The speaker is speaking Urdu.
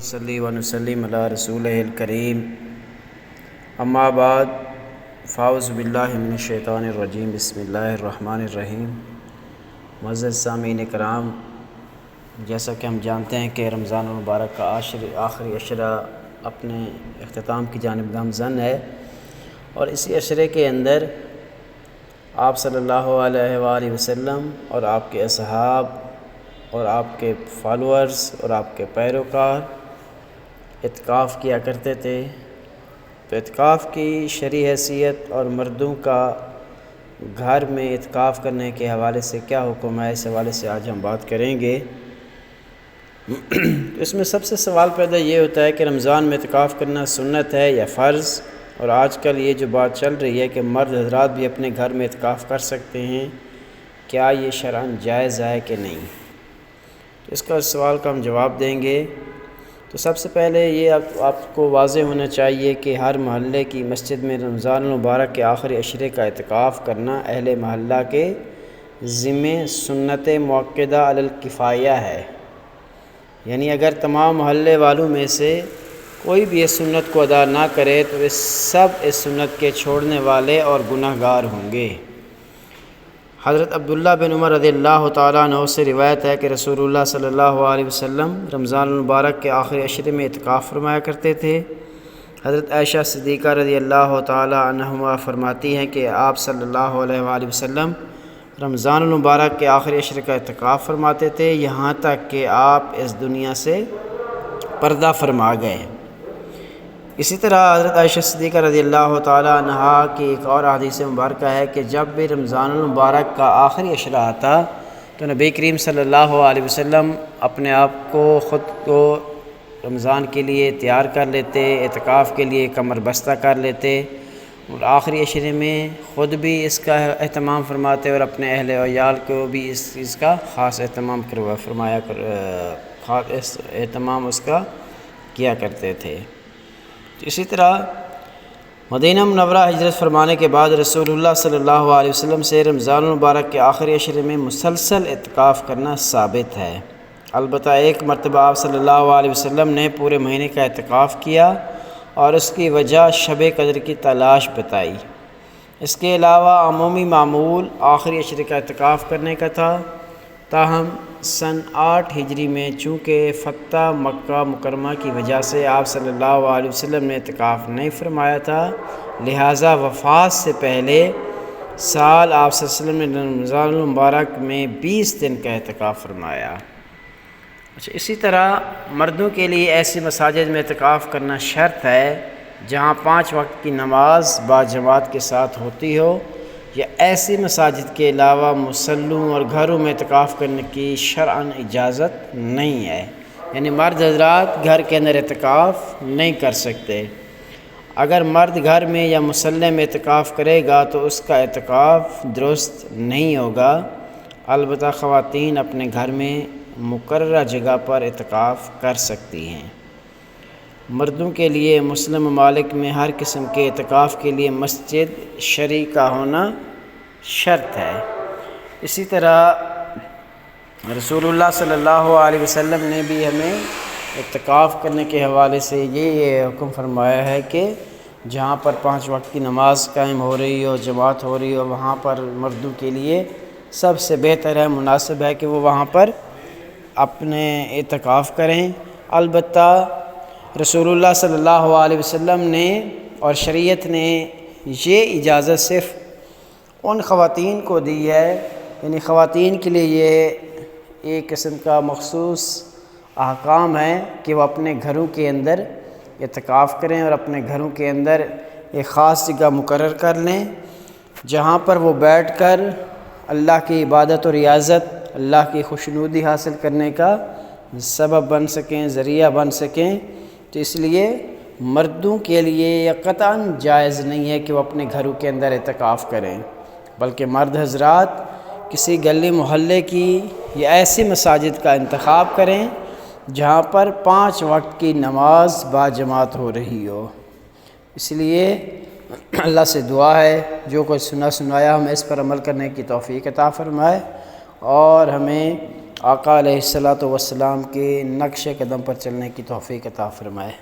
صلی و نسلم علی رسولہ الکریم اما بعد فاعوذ باللہ من الشیطان الرجیم بسم اللہ الرحمن الرحیم۔ معزز سامعین کرام، جیسا کہ ہم جانتے ہیں کہ رمضان المبارک کا آخری عشرہ اپنے اختتام کی جانب گامزن ہے، اور اسی عشرے کے اندر آپ صلی اللہ علیہ وآلہ وسلم اور آپ کے اصحاب اور آپ کے فالورز اور آپ کے پیروکار اعتکاف کیا کرتے تھے۔ تو اعتکاف کی شرعی حیثیت اور مردوں کا گھر میں اعتکاف کرنے کے حوالے سے کیا حکم ہے، اس حوالے سے آج ہم بات کریں گے۔ اس میں سب سے سوال پیدا یہ ہوتا ہے کہ رمضان میں اعتکاف کرنا سنت ہے یا فرض، اور آج کل یہ جو بات چل رہی ہے کہ مرد حضرات بھی اپنے گھر میں اعتکاف کر سکتے ہیں، کیا یہ شرعاً جائز ہے کہ نہیں؟ تو اس کا سوال کا ہم جواب دیں گے۔ تو سب سے پہلے یہ آپ کو واضح ہونا چاہیے کہ ہر محلے کی مسجد میں رمضان المبارک کے آخری عشرے کا اعتکاف کرنا اہل محلہ کے ذمہ سنت مؤکدہ علی الکفایہ ہے، یعنی اگر تمام محلے والوں میں سے کوئی بھی اس سنت کو ادا نہ کرے تو سب اس سنت کے چھوڑنے والے اور گناہ گار ہوں گے۔ حضرت عبداللہ بن عمر رضی اللہ تعالیٰ عنہ سے روایت ہے کہ رسول اللہ صلی اللہ علیہ وسلم رمضان المبارک کے آخری عشرے میں اعتکاف فرمایا کرتے تھے۔ حضرت عائشہ صدیقہ رضی اللہ تعالیٰ عنہا فرماتی ہیں کہ آپ صلی اللہ علیہ وآلہ وسلم رمضان المبارک کے آخری عشرے کا اعتکاف فرماتے تھے، یہاں تک کہ آپ اس دنیا سے پردہ فرما گئے۔ اسی طرح حضرت عائشہ صدیقہ رضی اللہ تعالیٰ عنہا کی ایک اور حدیث مبارکہ ہے کہ جب بھی رمضان المبارک کا آخری عشرہ آتا تو نبی کریم صلی اللہ علیہ وسلم اپنے آپ کو خود کو رمضان کے لیے تیار کر لیتے، اعتکاف کے لیے کمر بستہ کر لیتے، اور آخری عشرے میں خود بھی اس کا اہتمام فرماتے اور اپنے اہل و عیال کو بھی اس چیز کا خاص اہتمام اہتمام اس کا کیا کرتے تھے۔ اسی طرح مدینہ منورہ ہجرت فرمانے کے بعد رسول اللہ صلی اللہ علیہ وسلم سے رمضان المبارک کے آخری عشرے میں مسلسل اعتکاف کرنا ثابت ہے۔ البتہ ایک مرتبہ آپ صلی اللہ علیہ وسلم نے پورے مہینے کا اعتکاف کیا اور اس کی وجہ شب قدر کی تلاش بتائی۔ اس کے علاوہ عمومی معمول آخری عشرے کا اعتکاف کرنے کا تھا، تاہم سن 8 ہجری میں چونکہ فتح مکہ مکرمہ کی وجہ سے آپ صلی اللہ علیہ وسلم نے اعتکاف نہیں فرمایا تھا، لہٰذا وفات سے پہلے سال آپ صلی اللہ علیہ وسلم نے رمضان المبارک میں 20 دن کا اعتکاف فرمایا۔ اسی طرح مردوں کے لیے ایسی مساجد میں اعتکاف کرنا شرط ہے جہاں 5 وقت کی نماز باجماعت کے ساتھ ہوتی ہو، یا ایسی مساجد کے علاوہ مصلوں اور گھروں میں اعتکاف کرنے کی شرعاً اجازت نہیں ہے، یعنی مرد حضرات گھر کے اندر اعتکاف نہیں کر سکتے۔ اگر مرد گھر میں یا مصلی میں اعتکاف کرے گا تو اس کا اعتکاف درست نہیں ہوگا، البتہ خواتین اپنے گھر میں مقررہ جگہ پر اعتکاف کر سکتی ہیں۔ مردوں کے لیے مسلم ممالک میں ہر قسم کے اعتکاف کے لیے مسجد شرعی کا ہونا شرط ہے۔ اسی طرح رسول اللہ صلی اللہ علیہ وسلم نے بھی ہمیں اعتکاف کرنے کے حوالے سے یہ حکم فرمایا ہے کہ جہاں پر 5 وقت کی نماز قائم ہو رہی ہو، جماعت ہو رہی ہو، وہاں پر مردوں کے لیے سب سے بہتر ہے، مناسب ہے کہ وہ وہاں پر اپنے اعتکاف کریں۔ البتہ رسول اللہ صلی اللہ علیہ وسلم نے اور شریعت نے یہ اجازت صرف ان خواتین کو دی ہے، یعنی خواتین کے لیے یہ ایک قسم کا مخصوص احکام ہے کہ وہ اپنے گھروں کے اندر اعتکاف کریں اور اپنے گھروں کے اندر ایک خاص جگہ مقرر کر لیں جہاں پر وہ بیٹھ کر اللہ کی عبادت اور ریاضت، اللہ کی خوشنودی حاصل کرنے کا سبب بن سکیں، ذریعہ بن سکیں۔ تو اس لیے مردوں کے لیے یہ قطعاً جائز نہیں ہے کہ وہ اپنے گھروں کے اندر اعتکاف کریں، بلکہ مرد حضرات کسی گلی محلے کی یا ایسی مساجد کا انتخاب کریں جہاں پر 5 وقت کی نماز باجماعت ہو رہی ہو۔ اس لیے اللہ سے دعا ہے جو کچھ سنایا ہمیں اس پر عمل کرنے کی توفیق عطا فرمائے، اور ہمیں آقا علیہ الصلوۃ والسلام کے نقش قدم پر چلنے کی توفیق عطا فرمائے۔